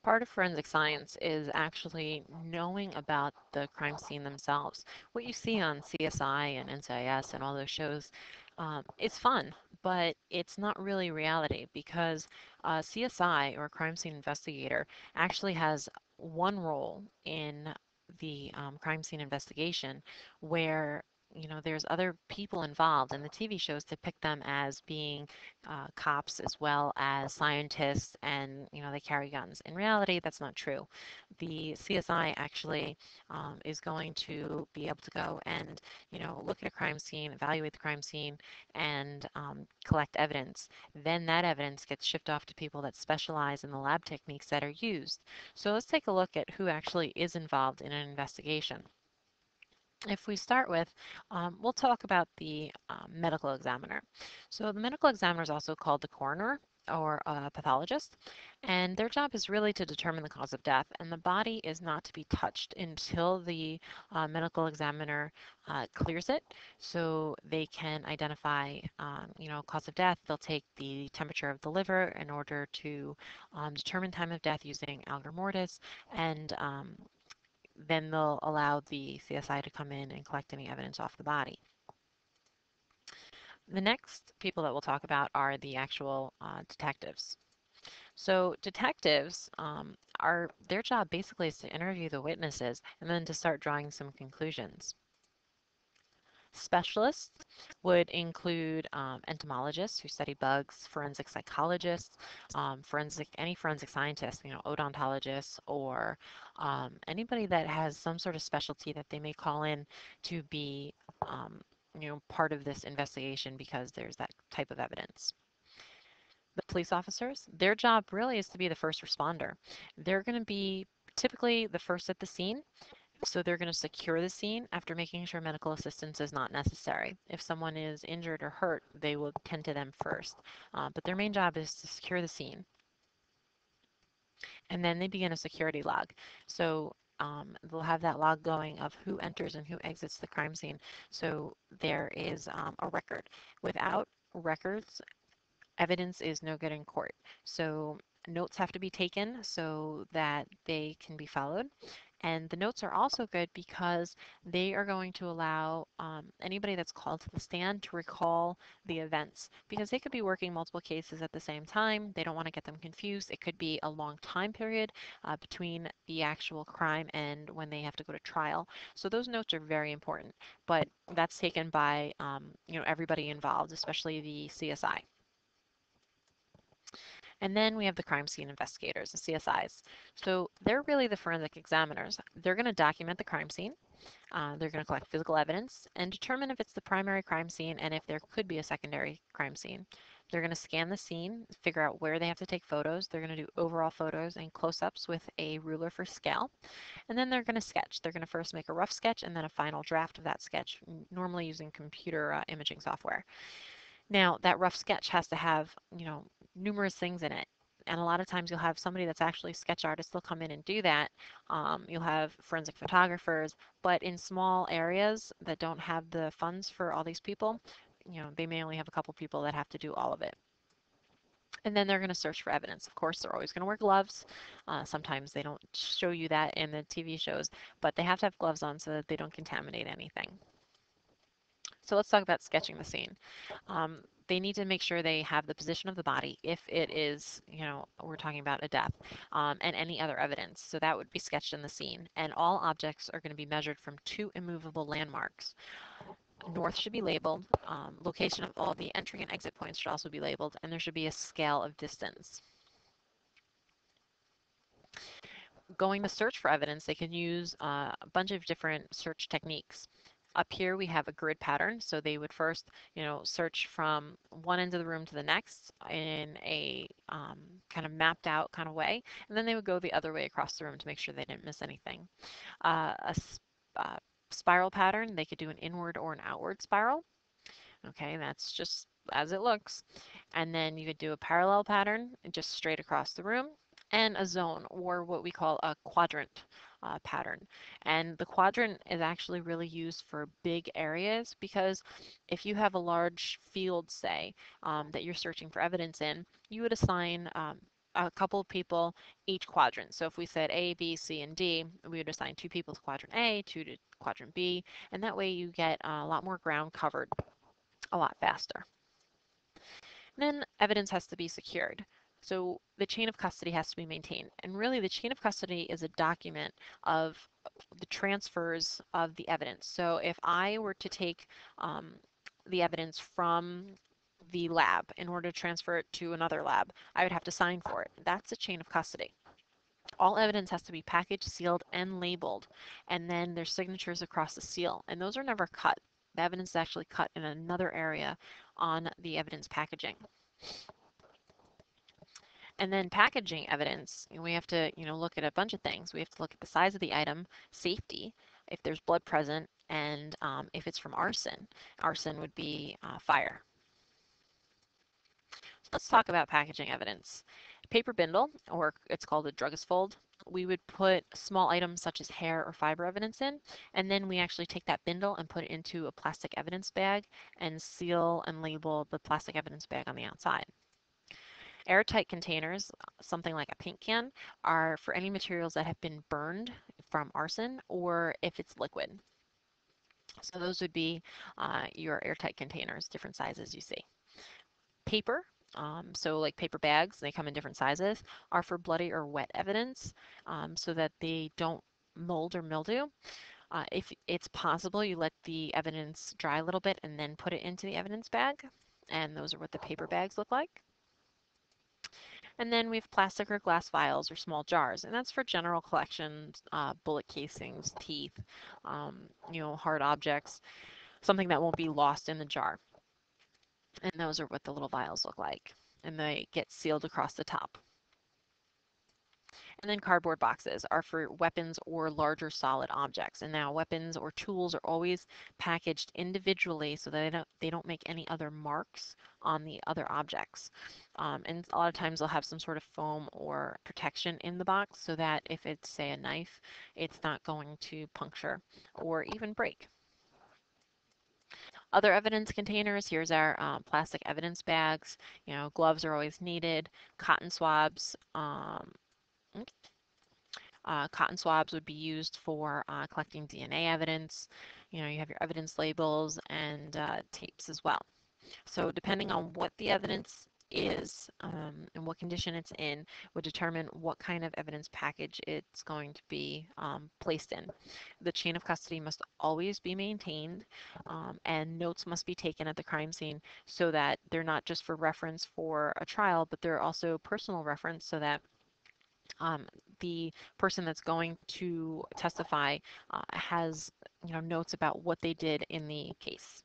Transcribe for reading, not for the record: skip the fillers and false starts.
Part of forensic science is actually knowing about the crime scene themselves. What you see on CSI and NCIS and all those shows, it's fun, but it's not really reality because CSI or crime scene investigator actually has one role in the crime scene investigation where there's other people involved, and the TV shows depict them as being cops as well as scientists, and they carry guns. In reality, that's not true. The CSI actually is going to be able to go and look at a crime scene, evaluate the crime scene, and collect evidence. Then that evidence gets shipped off to people that specialize in the lab techniques that are used. So let's take a look at who actually is involved in an investigation. If we start with, we'll talk about the medical examiner. So the medical examiner is also called the coroner or a pathologist, and their job is really to determine the cause of death, and the body is not to be touched until the medical examiner clears it so they can identify, cause of death. They'll take the temperature of the liver in order to determine time of death using algor mortis, and then they'll allow the CSI to come in and collect any evidence off the body. The next people that we'll talk about are the actual detectives. So detectives are their job basically is to interview the witnesses and then to start drawing some conclusions. Specialists would include entomologists who study bugs, forensic psychologists, any forensic scientists, odontologists, or anybody that has some sort of specialty that they may call in to be, part of this investigation because there's that type of evidence. The police officers, their job really is to be the first responder. They're going to be typically the first at the scene, so they're going to secure the scene after making sure medical assistance is not necessary. If someone is injured or hurt, they will tend to them first. But their main job is to secure the scene. And then they begin a security log. So they'll have that log going of who enters and who exits the crime scene. So there is a record. Without records, evidence is no good in court. So notes have to be taken so that they can be followed. And the notes are also good because they are going to allow anybody that's called to the stand to recall the events because they could be working multiple cases at the same time. They don't want to get them confused. It could be a long time period between the actual crime and when they have to go to trial. So those notes are very important, but that's taken by everybody involved, especially the CSI. And then we have the crime scene investigators, the CSIs. So they're really the forensic examiners. They're going to document the crime scene. They're going to collect physical evidence and determine if it's the primary crime scene and if there could be a secondary crime scene. They're going to scan the scene, figure out where they have to take photos. They're going to do overall photos and close-ups with a ruler for scale. And then they're going to sketch. They're going to first make a rough sketch and then a final draft of that sketch, normally using computer imaging software. Now, that rough sketch has to have, numerous things in it. And a lot of times you'll have somebody that's actually a sketch artist, they'll come in and do that. You'll have forensic photographers, but in small areas that don't have the funds for all these people, they may only have a couple people that have to do all of it. And then they're going to search for evidence. Of course, they're always going to wear gloves. Sometimes they don't show you that in the TV shows, but they have to have gloves on so that they don't contaminate anything. So let's talk about sketching the scene. They need to make sure they have the position of the body if it is, we're talking about a death, and any other evidence. So that would be sketched in the scene. And all objects are going to be measured from two immovable landmarks. North should be labeled. Location of all the entry and exit points should also be labeled, and there should be a scale of distance. Going to search for evidence, they can use a bunch of different search techniques. Up here we have a grid pattern, so they would first, search from one end of the room to the next in a kind of mapped out kind of way, and then they would go the other way across the room to make sure they didn't miss anything. A spiral pattern, they could do an inward or an outward spiral. Okay, that's just as it looks. And then you could do a parallel pattern just straight across the room, and a zone, or what we call a quadrant pattern. And the quadrant is actually really used for big areas because if you have a large field, say, that you're searching for evidence in, you would assign a couple of people each quadrant. So if we said A, B, C, and D, we would assign 2 people to quadrant A, 2 to quadrant B, and that way you get a lot more ground covered a lot faster. And then evidence has to be secured. So the chain of custody has to be maintained. And really, the chain of custody is a document of the transfers of the evidence. So if I were to take the evidence from the lab in order to transfer it to another lab, I would have to sign for it. That's a chain of custody. All evidence has to be packaged, sealed, and labeled, and then there's signatures across the seal, and those are never cut. The evidence is actually cut in another area on the evidence packaging. And then packaging evidence, we have to, look at a bunch of things. We have to look at the size of the item, safety, if there's blood present, and if it's from arson. Arson would be fire. So let's talk about packaging evidence. Paper bindle, or it's called a druggist fold, we would put small items such as hair or fiber evidence in, and then we actually take that bindle and put it into a plastic evidence bag and seal and label the plastic evidence bag on the outside. Airtight containers, something like a paint can, are for any materials that have been burned from arson or if it's liquid. So those would be your airtight containers, different sizes you see. Paper, so like paper bags, they come in different sizes, are for bloody or wet evidence so that they don't mold or mildew. If it's possible, you let the evidence dry a little bit and then put it into the evidence bag. And those are what the paper bags look like. And then we have plastic or glass vials or small jars, and that's for general collections, bullet casings, teeth, hard objects, something that won't be lost in the jar. And those are what the little vials look like, and they get sealed across the top. And then cardboard boxes are for weapons or larger solid objects. And now weapons or tools are always packaged individually so that they don't make any other marks on the other objects. And a lot of times they'll have some sort of foam or protection in the box so that if it's, say, a knife, it's not going to puncture or even break. Other evidence containers, here's our plastic evidence bags. Gloves are always needed. Cotton swabs, cotton swabs would be used for collecting DNA evidence. You have your evidence labels and tapes as well. So depending on what the evidence is and what condition it's in would determine what kind of evidence package it's going to be placed in. The chain of custody must always be maintained and notes must be taken at the crime scene so that they're not just for reference for a trial, but they're also personal reference so that um, the person that's going to testify has notes about what they did in the case.